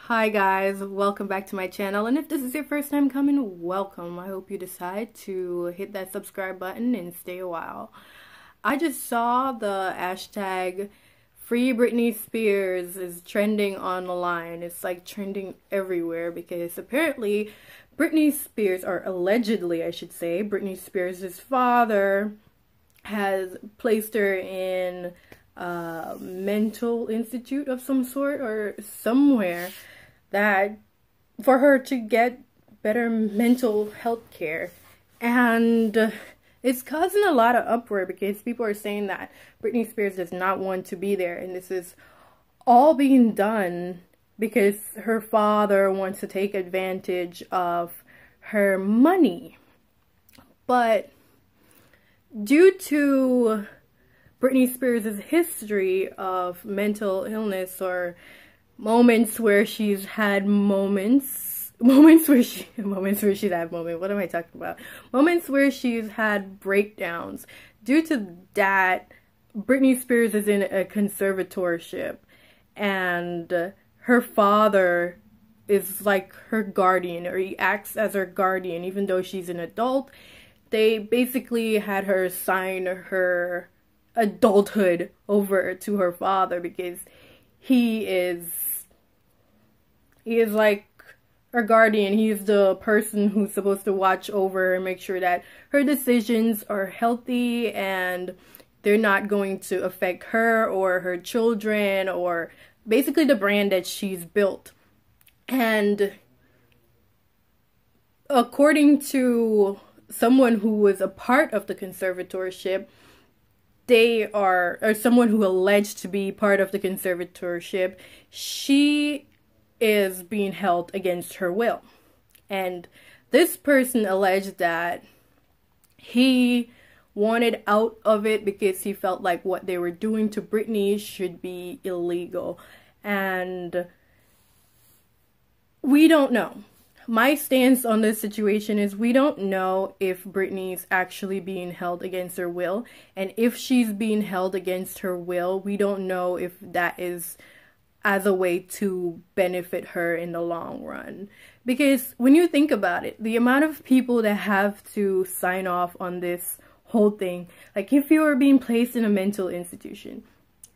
Hi guys, welcome back to my channel, and if this is your first time coming, welcome. I hope you decide to hit that subscribe button and stay a while. I just saw the hashtag Free Britney Spears is trending online. It's like trending everywhere because apparently Britney Spears, or allegedly I should say, Britney Spears' father has placed her in a mental institute of some sort or somewhere that for her to get better mental health care. And it's causing a lot of uproar because people are saying that Britney Spears does not want to be there, and this is all being done because her father wants to take advantage of her money. But due to Britney Spears' history of mental illness, or moments where she's had moments where she's had breakdowns. Due to that, Britney Spears is in a conservatorship, and her father is like her guardian, or he acts as her guardian even though she's an adult. They basically had her sign her adulthood over to her father because he is like her guardian. He's the person who's supposed to watch over and make sure that her decisions are healthy and they're not going to affect her or her children, or basically the brand that she's built. And according to someone who was a part of the conservatorship, or someone who alleged to be part of the conservatorship, she is being held against her will. And this person alleged that he wanted out of it because he felt like what they were doing to Britney should be illegal. And we don't know. My stance on this situation is we don't know if Britney's actually being held against her will. And if she's being held against her will, we don't know if that is as a way to benefit her in the long run. Because when you think about it, the amount of people that have to sign off on this whole thing, like if you were being placed in a mental institution,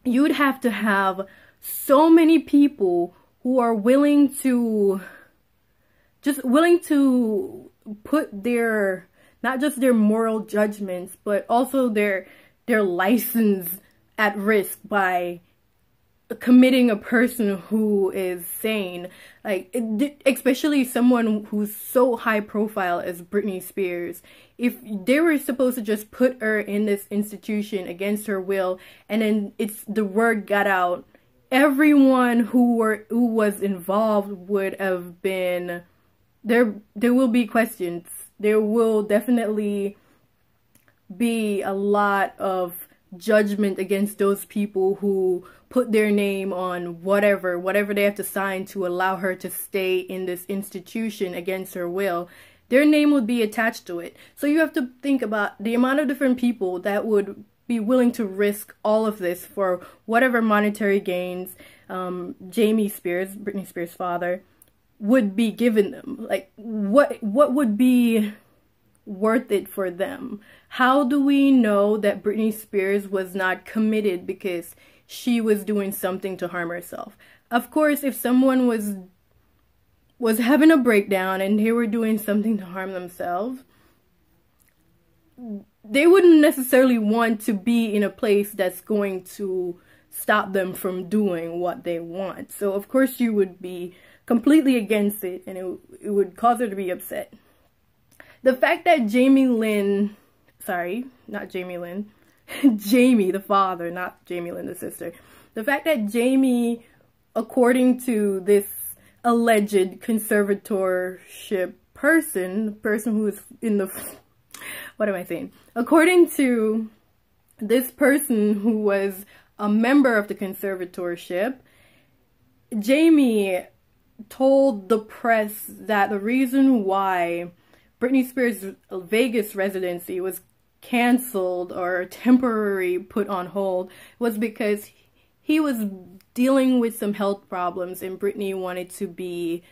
you would have to have so many people who are willing to put their, not just their moral judgments, but also their license at risk by committing a person who is sane. Like, especially someone who's so high profile as Britney Spears. If they were supposed to just put her in this institution against her will, and then the word got out, everyone who was involved would have been there will be questions. There will definitely be a lot of judgment against those people who put their name on whatever they have to sign to allow her to stay in this institution against her will. Their name would be attached to it. So you have to think about the amount of different people that would be willing to risk all of this for whatever monetary gains Jamie Spears, Britney Spears' father, would be given them. Like, what would be worth it for them? How do we know that Britney Spears was not committed because she was doing something to harm herself? Of course, if someone was having a breakdown and they were doing something to harm themselves, they wouldn't necessarily want to be in a place that's going to stop them from doing what they want. So of course you would be completely against it, and it would cause her to be upset. The fact that Jamie the father, not Jamie Lynn the sister. The fact that Jamie, according to this alleged conservatorship person who is in the, what am I saying? According to this person who was a member of the conservatorship, Jamie told the press that the reason why Britney Spears' Vegas residency was canceled or temporarily put on hold was because he was dealing with some health problems, and Britney wanted to be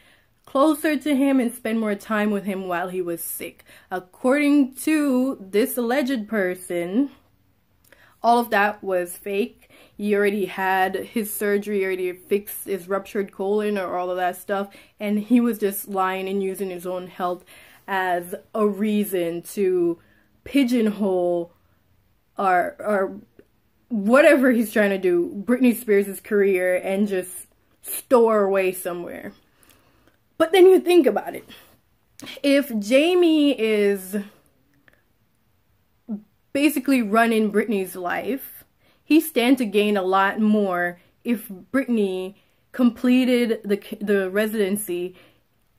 closer to him and spend more time with him while he was sick. According to this alleged person, all of that was fake. He already had his surgery, already fixed his ruptured colon or all of that stuff, and he was just lying and using his own health as a reason to pigeonhole or whatever he's trying to do, Britney Spears' career, and just store away somewhere. But then you think about it. If Jamie is basically running Britney's life, he stands to gain a lot more if Britney completed the residency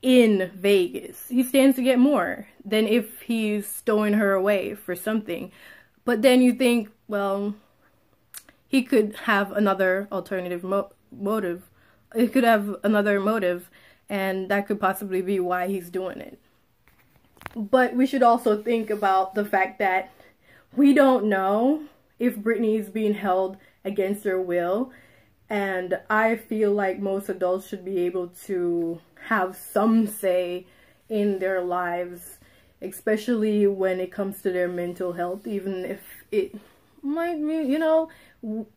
in Vegas. He stands to get more than if he's stowing her away for something. But then you think, well, he could have another alternative motive. He could have another motive, and that could possibly be why he's doing it. But we should also think about the fact that we don't know if Britney is being held against her will. And I feel like most adults should be able to have some say in their lives, especially when it comes to their mental health, even if it might be, you know,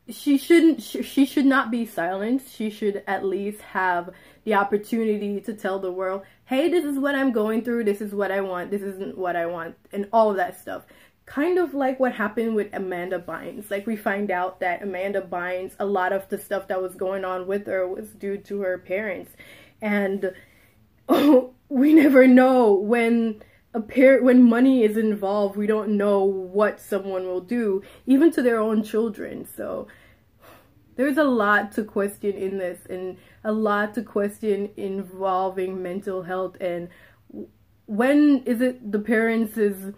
she should not be silenced. She should at least have the opportunity to tell the world, hey, this is what I'm going through, this is what I want, this isn't what I want, and all of that stuff. Kind of like what happened with Amanda Bynes. Like, we find out that Amanda Bynes, a lot of the stuff that was going on with her was due to her parents. And we never know when money is involved. We don't know what someone will do, even to their own children. So there's a lot to question in this, and a lot to question involving mental health. And when is it the parents'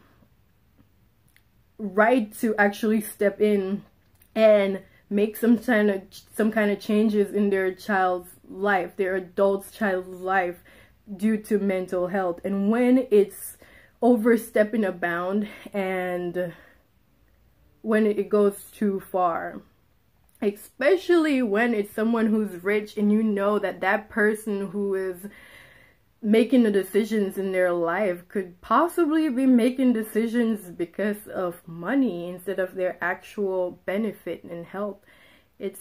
right to actually step in and make some kind of changes in their child's life, their adult child's life, due to mental health? And when it's overstepping a bound and when it goes too far, especially when it's someone who's rich and you know that that person who is making the decisions in their life could possibly be making decisions because of money instead of their actual benefit and health. It's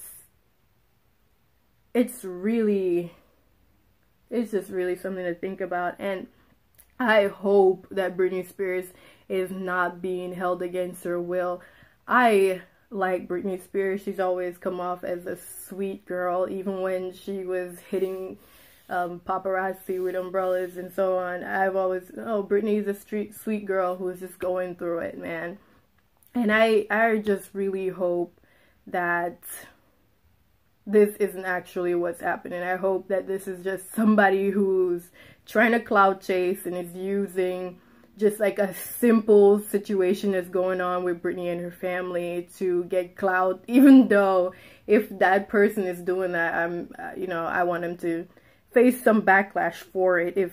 just really something to think about. And I hope that Britney Spears is not being held against her will. I like Britney Spears. She's always come off as a sweet girl, even when she was hitting paparazzi with umbrellas and so on. I've always, Britney's a sweet girl who's just going through it, man. And I just really hope that this isn't actually what's happening. I hope that this is just somebody who's trying to clout chase and is using just like a simple situation that's going on with Britney and her family to get clout, even though if that person is doing that, I want them to face some backlash for it if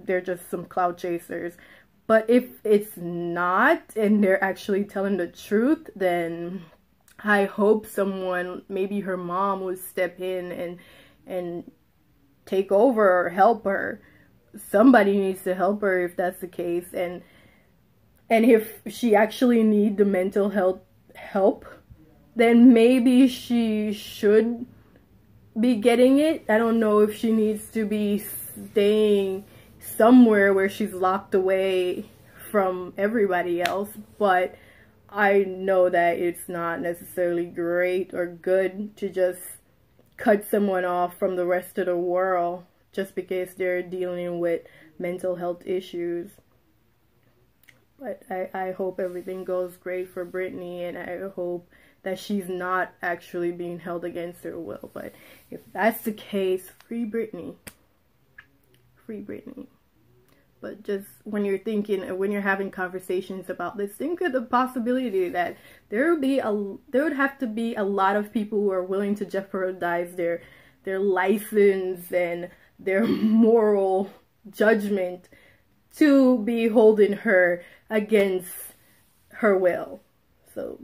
they're just some clout chasers. But if it's not and they're actually telling the truth, then I hope someone, maybe her mom, would step in and take over or help her. Somebody needs to help her if that's the case. And if she actually needs the mental health help, then maybe she should be getting it. I don't know if she needs to be staying somewhere where she's locked away from everybody else, but I know that it's not necessarily great or good to just cut someone off from the rest of the world just because they're dealing with mental health issues. But I hope everything goes great for Britney, and I hope that she's not actually being held against her will. But if that's the case, free Britney. Free Britney. But just when you're thinking, when you're having conversations about this, think of the possibility that there would have to be a lot of people who are willing to jeopardize their license and their moral judgment to be holding her against her will. So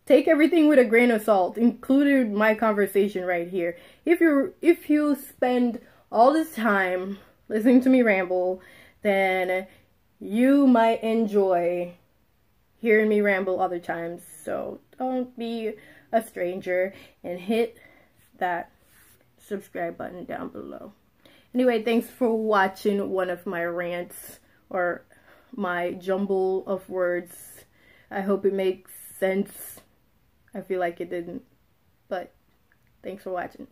take everything with a grain of salt, including my conversation right here. If you spend all this time listening to me ramble, then you might enjoy hearing me ramble other times. So don't be a stranger and hit that subscribe button down below. Anyway, thanks for watching one of my rants or my jumble of words. I hope it makes sense. I feel like it didn't, but thanks for watching.